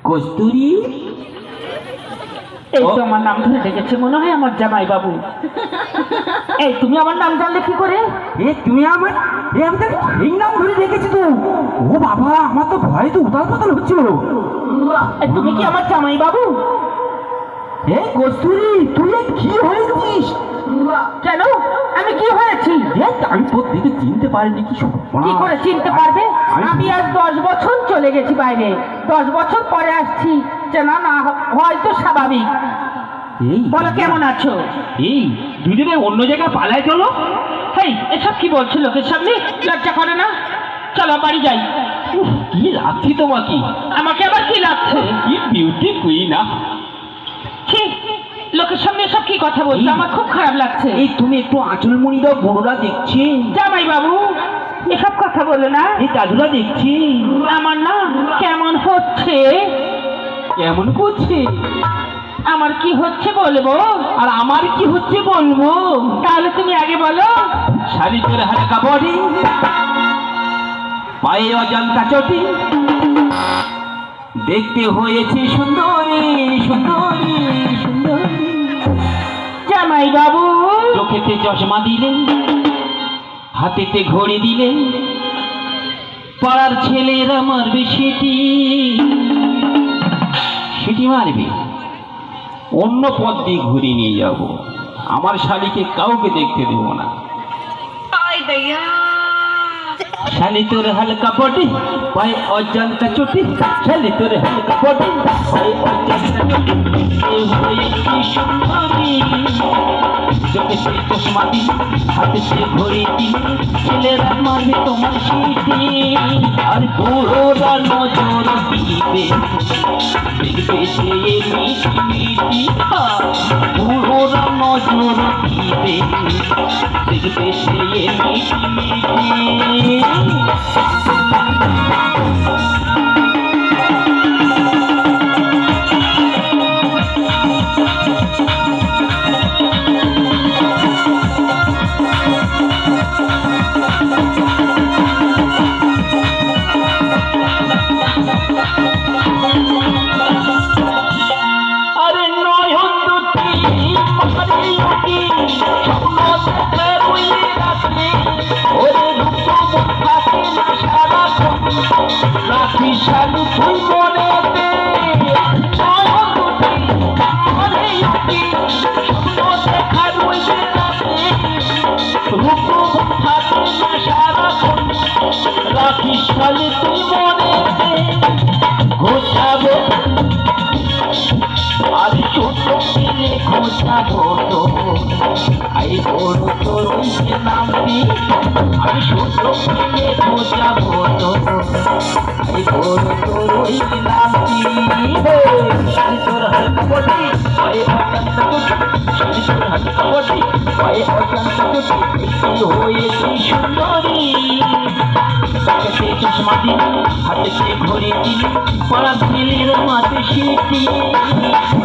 কস্তুরী, এই তো আমার নাম ধরে ডেকেছে, মনে হয় আমার জামাই বাবু। এই তুমি আমার নাম জানলে কি করে? তুমি আমার আমি তো ঠিক নাম ধরে ডেকেছি তো। ও বাবা, আমার তো ভয় তো উতাল পাতাল হচ্ছিল। তুমি কি আমার জামাই বাবু? কস্তুরী, তুই কি হয়েছিস? কেন, আমি কি হয়েছি? আমি তোর দিকে চিনতে পারিনি। কি করে চিনতে পারবে? আমি আজ 10 বছর চলে গেছি বাইরে, 10 বছর পরে আসছি, চেনা না হয়তো স্বাভাবিক। বলো কেমন আছো? এই দুজনে অন্য জায়গায় পালায় চলো। হেই, এসব কি বলছো লোকের সামনে? লজ্জা করে না? চলো বাড়ি যাই। কি লাগছে তোমাকে? আমাকে আবার কি লাগছে? কি বিউটি কুইন। ঠিক, লোকের সামনে সব কি কথা বলছো? আমার খুব খারাপ লাগছে। এই তুমি একটু আঁচল মুড়ি দাও, বড়রা দেখছি। জামাই বাবু, এসব কথা বলো না। এই দাদুরা দেখছি। আমার না কেমন হচ্ছে। কেমন করছে? আমার কি হচ্ছে বলবো? আর আমার কি হচ্ছে বলবো? তাহলে তুমি আগে বলো। শাড়ি তোর হালকা বডি, পায়ে অজন্তা চটি, দেখতে হয়েছে সুন্দরী সুন্দরী সুন্দরী। জামাই বাবু, চোখেতে চশমা দিলে, হাতেতে ঘড়ি দিলে, পাড়ার ছেলেরা মারবে সেটি, সেটি মারবে। অন্য পথ দিয়ে ঘুরিয়ে নিয়ে যাব। আমার শালিকে কাউকে দেখতে দেব না। শালি তোর হালকা বডি, পায়ে অজন্তা চটি, শালি তোর হালকা বডি, পায়ে অজন্তা চটি, হয়েছি সুন্দরী। চোখেতে চশমা দিলে, হাতেতে ঘড়ি দিলে, ছেলেরা মারবে তোমার সিটি। আর বুড়োরা নজর দিবে, দেখবে সে মিটি মিটি। বুড়োরা নজর দিবে, দেখবে সে মিটি মিটি। আরে নয়ন দুটি পাহাড়ি উঠি, স্বপ্ন দেখে রইলে রাত্রি। ওরে রূপ থাকে না সারাক্ষণ, রাখি শালু তুই মনেতে। নয়ন দুটি পাহাড়ি উঠি, স্বপ্ন দেখা রইলে রাত্রি। রূপ থাকে না সারাক্ষণ, রাখি শালু তুই মনেতে। ঘোষাবো আর ছোট মিলে খোঁজাবো তো, আই বড় তোর নামটি। আমি ছোট মিলে খোঁজাবো তো, আই বড় তোর নামটি। শালি তোর হালকা বডি, পায়ে অজন্তা চটি, শালি তোর হালকা বডি, পায়ে অজন্তা চটি, দেখতে হয়েছি সুন্দরী। চোখেতে চশমা দিলে, হাতেতে ঘড়ি দিলে, পাড়া ছেলের মাঝে সিটি।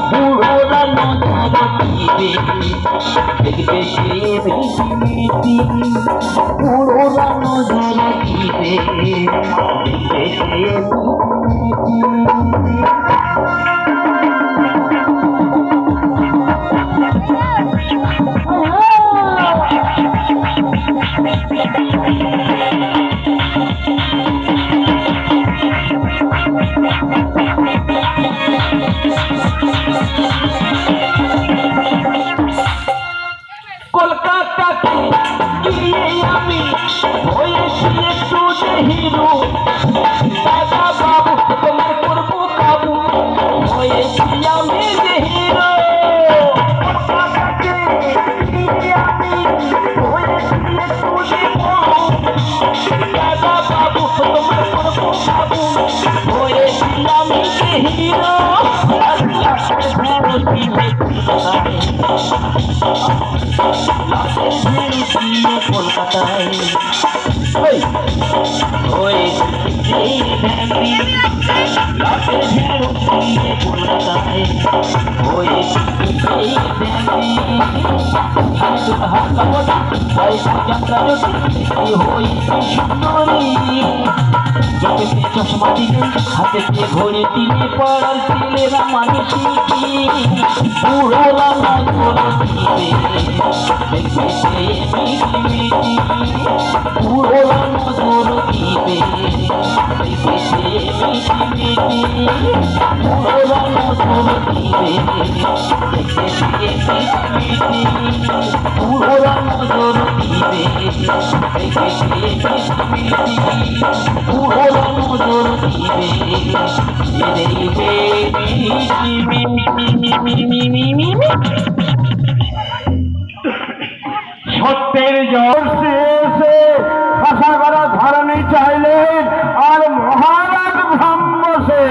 বুড়োরা নজর দিবে, দেখবে সে মিটি মিটি। বুড়োরা নজর দিবে, দেখবে সে মিটি মিটি। কলকাতাতে গিয়ে আমি হয়েছি একটু হিরো। দাদা বাবু তোমার করবো কাবু, হয়েছি আমি যে হিরো। কলকাতাতে গিয়ে আমি হয়েছি একটু হিরো। দাদা বাবু তোমার করবো কাবু, হয়েছি আমি যে হিরো। কলকাতায় চশমা দিলে হাতে ঘড়ি দিলে পড়ার ছেলেরা মানুষই পুরোলা নজর পুরোলা নজর দিবে পুরোলা নজর দিবে পুরোলা নজর দিবে পুরোলা নজর সত্যের জোর এসে আশা করা ধারণে চাইলেন আর মহারাজ ব্রহ্মসে